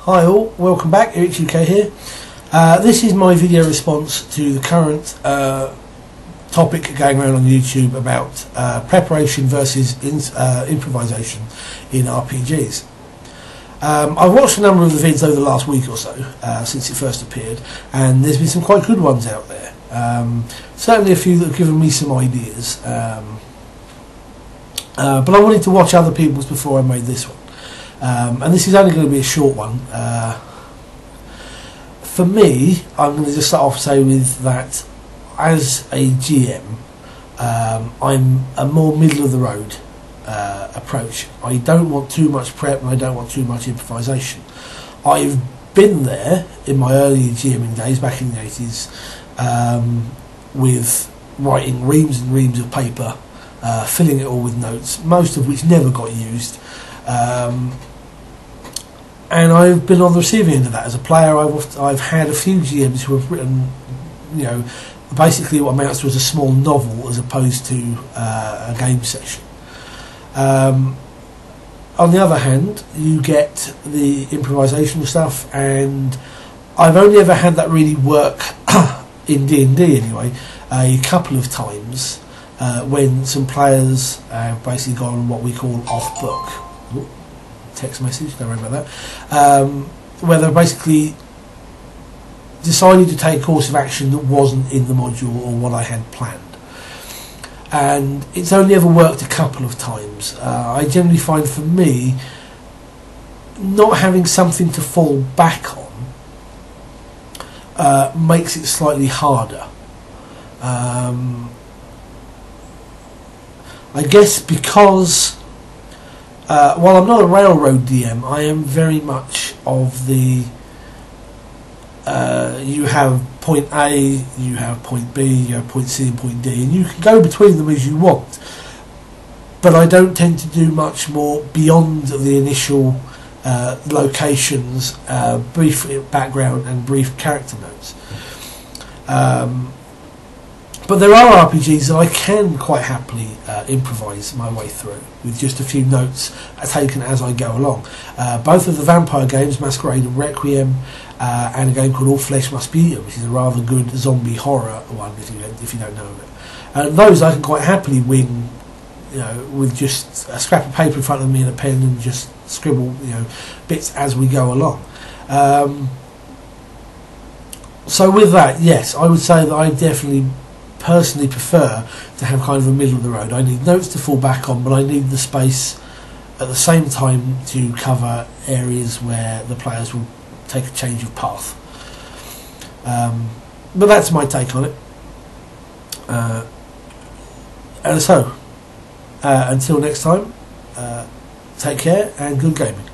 Hi all, welcome back, Eric UK here. This is my video response to the current topic going around on YouTube about preparation versus improvisation in RPGs. I've watched a number of the vids over the last week or so since it first appeared, and there's been some quite good ones out there. Certainly a few that have given me some ideas, but I wanted to watch other people's before I made this one. And this is only going to be a short one. For me, I'm going to just start off say with that as a GM, I'm a more middle of the road approach. I don't want too much prep and I don't want too much improvisation. I've been there in my early GMing days back in the 80s with writing reams and reams of paper, filling it all with notes, most of which never got used. And I've been on the receiving end of that as a player. I've had a few GMs who have written, basically what amounts to as a small novel as opposed to a game session. On the other hand, you get the improvisational stuff, and I've only ever had that really work in D&D anyway, a couple of times when some players have basically gone what we call off book. Text message, don't worry about that, where they basically decided to take a course of action that wasn't in the module or what I had planned, and it's only ever worked a couple of times. I generally find for me not having something to fall back on makes it slightly harder. I guess because while I'm not a railroad DM, I am very much of the you have point A, you have point B, you have point C and point D, and you can go between them as you want, but I don't tend to do much more beyond the initial locations, brief background and brief character notes. But there are RPGs that I can quite happily improvise my way through with just a few notes taken as I go along. Both of the vampire games, Masquerade and Requiem, and a game called All Flesh Must Be Eaten, which is a rather good zombie horror one if you don't know of it. And those I can quite happily wing, with just a scrap of paper in front of me and a pen and just scribble, bits as we go along. So with that, yes, I would say that I definitely personally prefer to have kind of a middle of the road. I need notes to fall back on, but I need the space at the same time to cover areas where the players will take a change of path. But that's my take on it. And so, until next time, take care and good gaming.